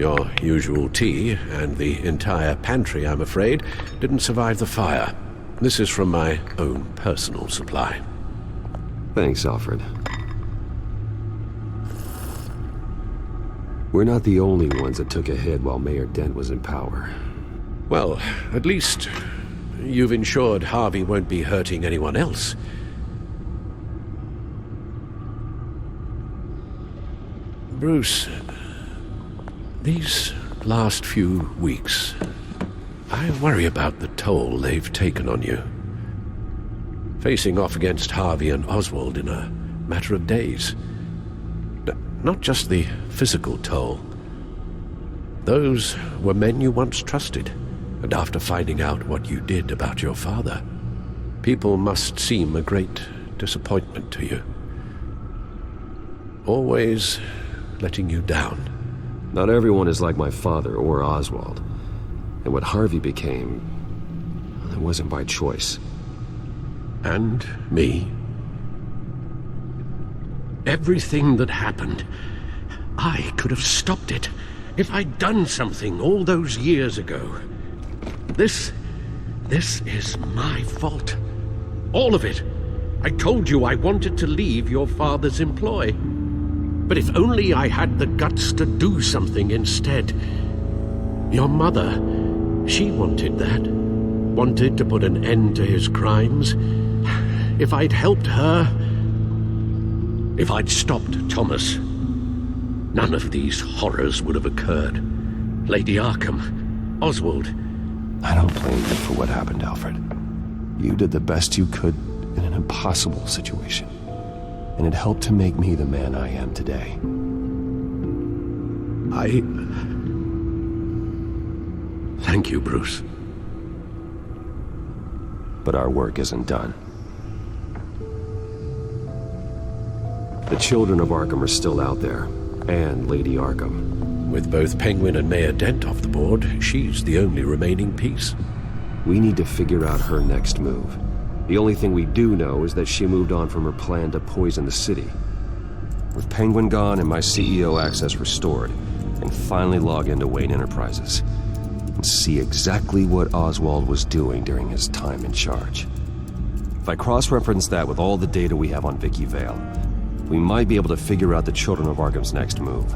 Your usual tea and the entire pantry, I'm afraid, didn't survive the fire. This is from my own personal supply. Thanks, Alfred. We're not the only ones that took a hit while Mayor Dent was in power. Well, at least you've ensured Harvey won't be hurting anyone else. Bruce, these last few weeks, I worry about the toll they've taken on you. Facing off against Harvey and Oswald in a matter of days. Not just the physical toll. Those were men you once trusted, and after finding out what you did about your father, people must seem a great disappointment to you. Always letting you down. Not everyone is like my father or Oswald. And what Harvey became, it wasn't by choice. And me. Everything that happened, I could have stopped it if I'd done something all those years ago. This is my fault. All of it. I told you I wanted to leave your father's employ. But if only I had the guts to do something instead. Your mother, she wanted that. Wanted to put an end to his crimes. If I'd helped her, if I'd stopped Thomas, none of these horrors would have occurred. Lady Arkham, Oswald. I don't blame you for what happened, Alfred. You did the best you could in an impossible situation. And it helped to make me the man I am today. Thank you, Bruce. But our work isn't done. The children of Arkham are still out there, and Lady Arkham. With both Penguin and Mayor Dent off the board, she's the only remaining piece. We need to figure out her next move. The only thing we do know is that she moved on from her plan to poison the city. With Penguin gone and my CEO access restored, I can finally log into Wayne Enterprises and see exactly what Oswald was doing during his time in charge. If I cross-reference that with all the data we have on Vicky Vale, we might be able to figure out the Children of Arkham's next move.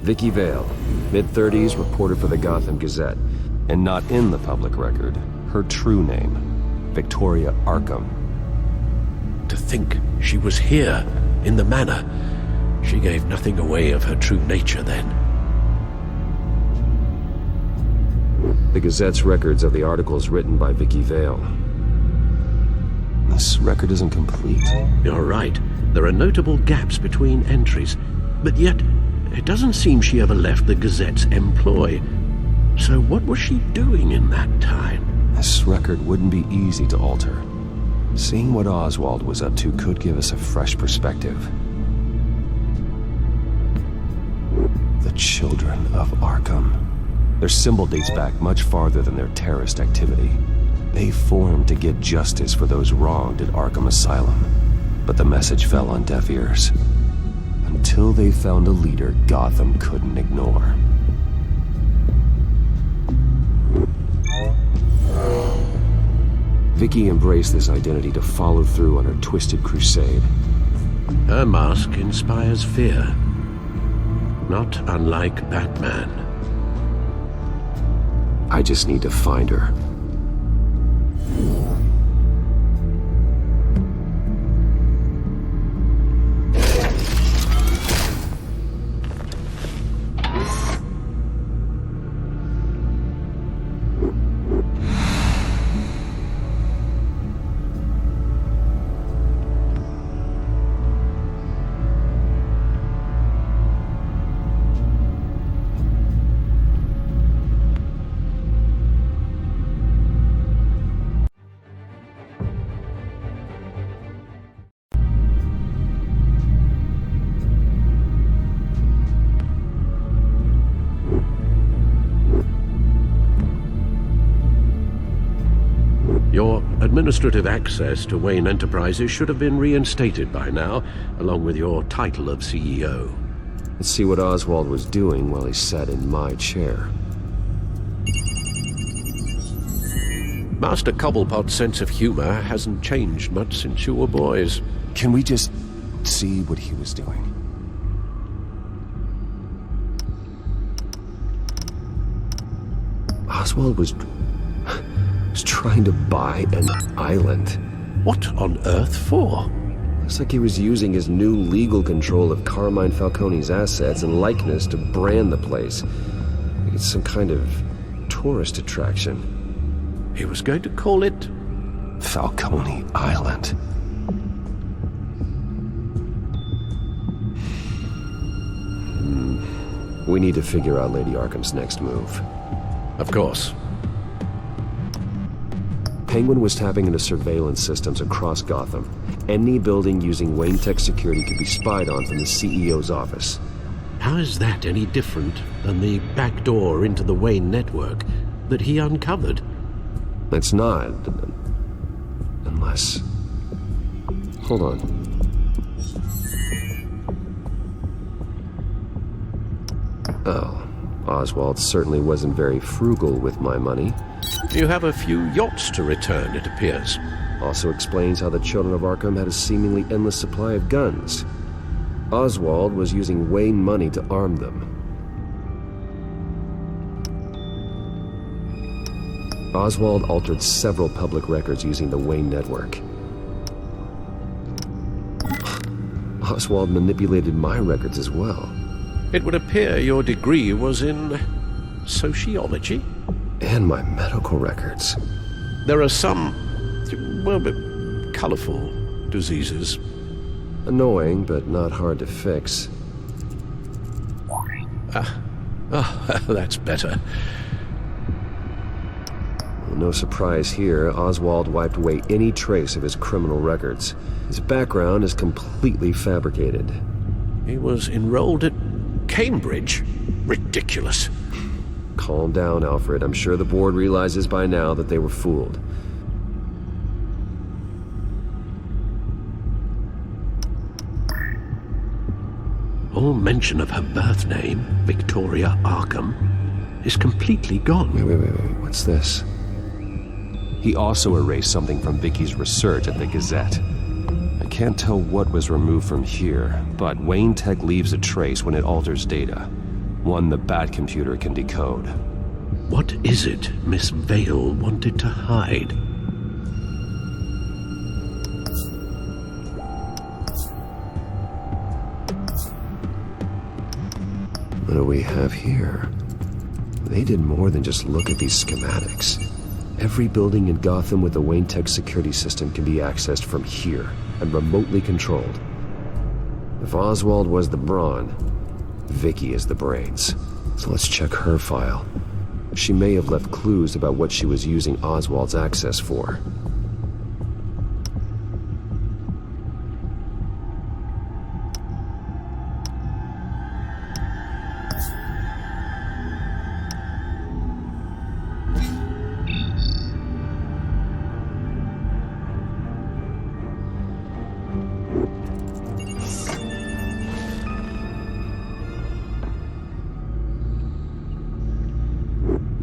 Vicky Vale, mid-30s, reporter for the Gotham Gazette, and not in the public record, her true name, Victoria Arkham. To think she was here, in the manor. She gave nothing away of her true nature then. The Gazette's records of the articles written by Vicky Vale. This record isn't complete. You're right. There are notable gaps between entries, but yet it doesn't seem she ever left the Gazette's employ. So what was she doing in that time? This record wouldn't be easy to alter. Seeing what Oswald was up to could give us a fresh perspective. The Children of Arkham. Their symbol dates back much farther than their terrorist activity. They formed to get justice for those wronged at Arkham Asylum. But the message fell on deaf ears. Until they found a leader Gotham couldn't ignore. Vicky embraced this identity to follow through on her twisted crusade. Her mask inspires fear. Not unlike Batman. I just need to find her. Your administrative access to Wayne Enterprises should have been reinstated by now, along with your title of CEO. Let's see what Oswald was doing while he sat in my chair. Master Cobblepot's sense of humor hasn't changed much since you were boys. Can we just see what he was doing? Oswald was trying to buy an island. What on earth for? Looks like he was using his new legal control of Carmine Falcone's assets and likeness to brand the place. Like it's some kind of tourist attraction. He was going to call it Falcone Island. We need to figure out Lady Arkham's next move. Of course. Penguin was tapping into surveillance systems across Gotham. Any building using Wayne Tech security could be spied on from the CEO's office. How is that any different than the back door into the Wayne network that he uncovered? It's not. Unless... Hold on. Oh, Oswald certainly wasn't very frugal with my money. You have a few yachts to return, it appears. Also explains how the children of Arkham had a seemingly endless supply of guns. Oswald was using Wayne money to arm them. Oswald altered several public records using the Wayne network. Oswald manipulated my records as well. It would appear your degree was in sociology? And my medical records. There are some, well, colorful diseases. Annoying, but not hard to fix. That's better. Well, no surprise here, Oswald wiped away any trace of his criminal records. His background is completely fabricated. He was enrolled at Cambridge? Ridiculous. Calm down, Alfred. I'm sure the board realizes by now that they were fooled. All mention of her birth name, Victoria Arkham, is completely gone. Wait. What's this? He also erased something from Vicky's research at the Gazette. I can't tell what was removed from here, but Wayne Tech leaves a trace when it alters data. One the Bat computer can decode. What is it Miss Vale wanted to hide? What do we have here? They did more than just look at these schematics. Every building in Gotham with the Wayne Tech security system can be accessed from here and remotely controlled. If Oswald was the brawn, Vicky is the brains. So let's check her file. She may have left clues about what she was using Oswald's access for.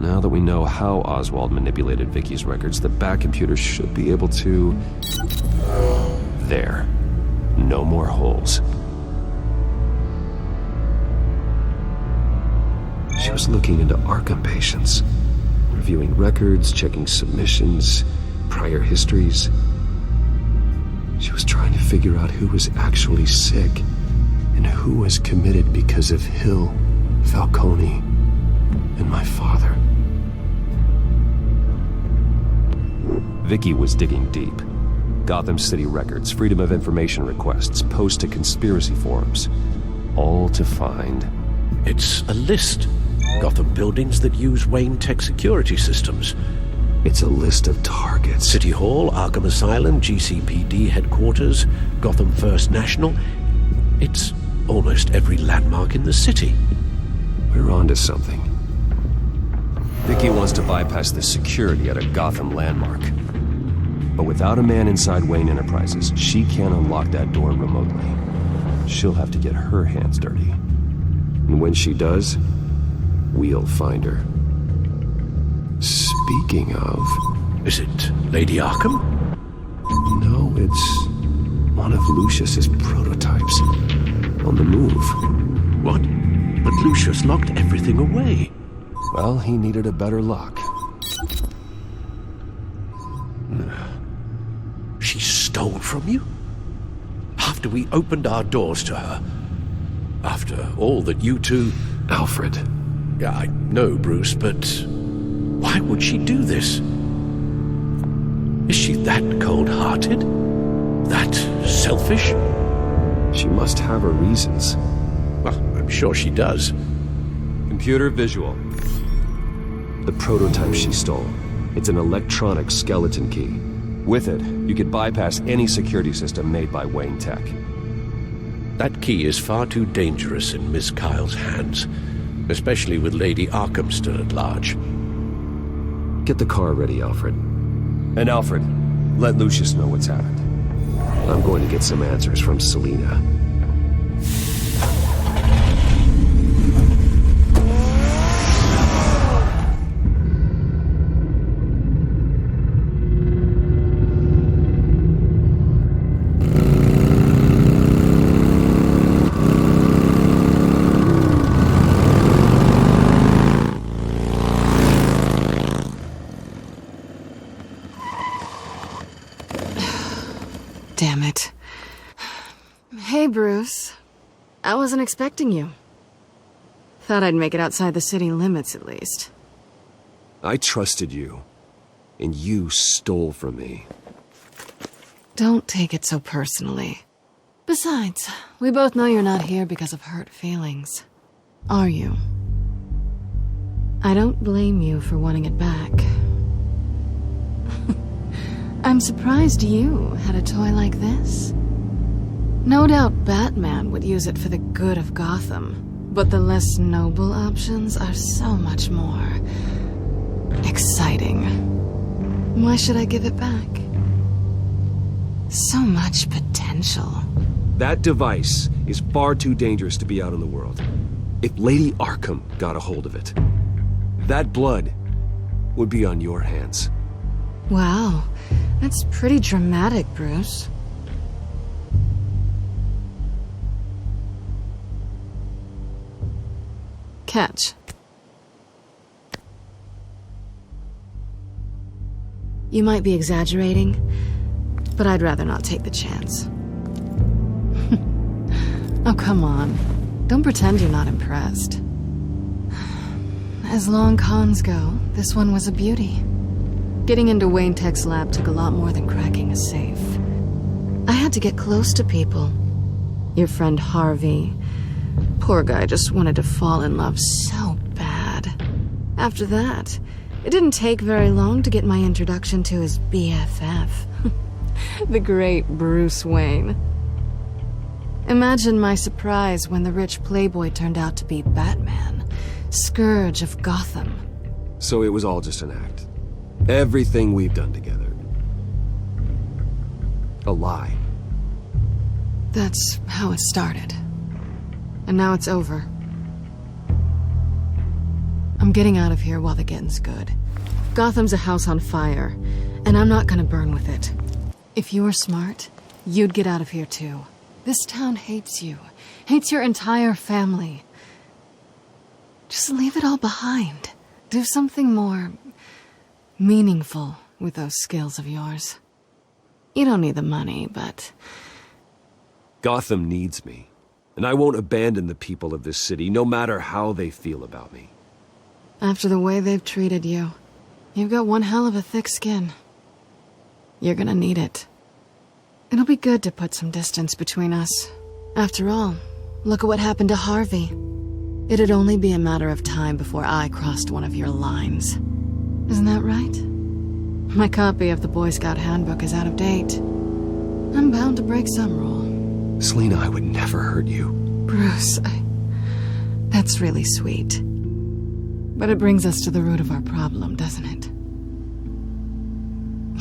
Now that that we know how Oswald manipulated Vicky's records, the back computer should be able to... There. No more holes. She was looking into Arkham patients, reviewing records, checking submissions, prior histories. She was trying to figure out who was actually sick and who was committed because of Hill, Falcone, and my father. Vicky was digging deep. Gotham City records, Freedom of Information requests, posts to conspiracy forums. All to find... It's a list. Gotham buildings that use Wayne Tech security systems. It's a list of targets. City Hall, Arkham Asylum, GCPD headquarters, Gotham First National. It's almost every landmark in the city. We're onto something. Vicky wants to bypass the security at a Gotham landmark. But without a man inside Wayne Enterprises, she can't unlock that door remotely. She'll have to get her hands dirty. And when she does, we'll find her. Speaking of... Is it Lady Arkham? No, it's one of Lucius's prototypes. On the move. What? But Lucius locked everything away. Well, he needed a better lock. She stole from you? After we opened our doors to her? After all that you two... Alfred. Yeah, I know, Bruce, but... why would she do this? Is she that cold-hearted? That selfish? She must have her reasons. Well, I'm sure she does. Computer visual. The prototype she stole. It's an electronic skeleton key. With it, you could bypass any security system made by Wayne Tech. That key is far too dangerous in Miss Kyle's hands, especially with Lady Arkham still at large. Get the car ready, Alfred. And Alfred, let Lucius know what's happened. I'm going to get some answers from Selina. Damn it. Hey, Bruce. I wasn't expecting you. Thought I'd make it outside the city limits, at least. I trusted you, and you stole from me. Don't take it so personally. Besides, we both know you're not here because of hurt feelings. Are you? I don't blame you for wanting it back. I'm surprised you had a toy like this. No doubt Batman would use it for the good of Gotham, but the less noble options are so much more... exciting. Why should I give it back? So much potential. That device is far too dangerous to be out in the world. If Lady Arkham got a hold of it, that blood would be on your hands. Wow, that's pretty dramatic, Bruce. Catch. You might be exaggerating, but I'd rather not take the chance. Oh, come on. Don't pretend you're not impressed. As long cons go, this one was a beauty. Getting into Wayne Tech's lab took a lot more than cracking a safe. I had to get close to people. Your friend Harvey. Poor guy just wanted to fall in love so bad. After that, it didn't take very long to get my introduction to his BFF. The great Bruce Wayne. Imagine my surprise when the rich playboy turned out to be Batman, Scourge of Gotham. So it was all just an act. Everything we've done together. A lie. That's how it started. And now it's over. I'm getting out of here while the getting's good. Gotham's a house on fire, and I'm not gonna burn with it. If you were smart, you'd get out of here too. This town hates you. Hates your entire family. Just leave it all behind. Do something more meaningful with those skills of yours. You don't need the money, but... Gotham needs me, and I won't abandon the people of this city, no matter how they feel about me. After the way they've treated you, you've got one hell of a thick skin. You're gonna need it. It'll be good to put some distance between us. After all, look at what happened to Harvey. It'd only be a matter of time before I crossed one of your lines. Isn't that right? My copy of the Boy Scout Handbook is out of date. I'm bound to break some rule. Selina, I would never hurt you. Bruce, that's really sweet. But it brings us to the root of our problem, doesn't it?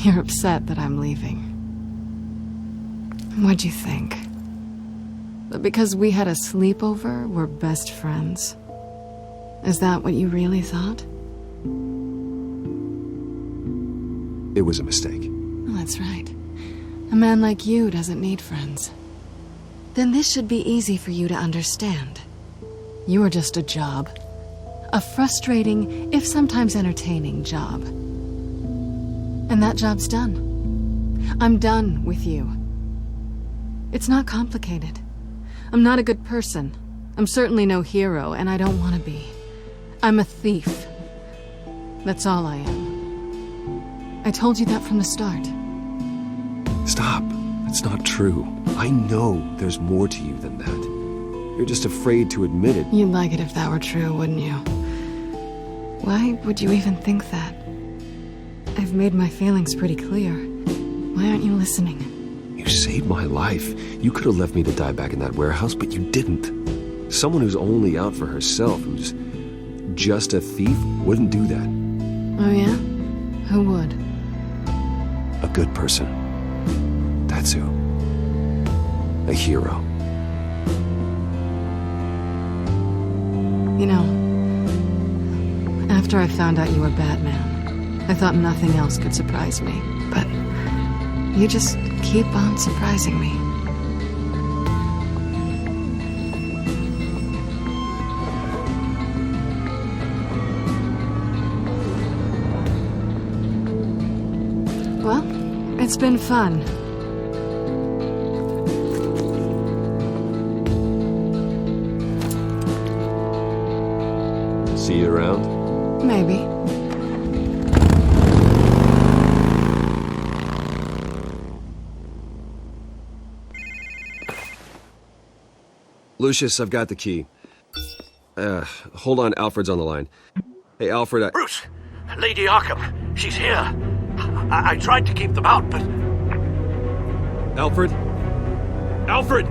You're upset that I'm leaving. What'd you think? That because we had a sleepover, we're best friends? Is that what you really thought? It was a mistake. Well, that's right. A man like you doesn't need friends. Then this should be easy for you to understand. You are just a job. A frustrating, if sometimes entertaining, job. And that job's done. I'm done with you. It's not complicated. I'm not a good person. I'm certainly no hero, and I don't want to be. I'm a thief. That's all I am. I told you that from the start. Stop. That's not true. I know there's more to you than that. You're just afraid to admit it. You'd like it if that were true, wouldn't you? Why would you even think that? I've made my feelings pretty clear. Why aren't you listening? You saved my life. You could have left me to die back in that warehouse, but you didn't. Someone who's only out for herself, who's just a thief, wouldn't do that. Oh yeah? Who would? A good person. That's who. A hero. You know, after I found out you were Batman, I thought nothing else could surprise me. But you just keep on surprising me. Well, it's been fun. See you around? Maybe. Lucius, I've got the key. Hold on, Alfred's on the line. Hey, Alfred, Bruce! Lady Arkham! She's here! I tried to keep them out, but... Alfred? Alfred!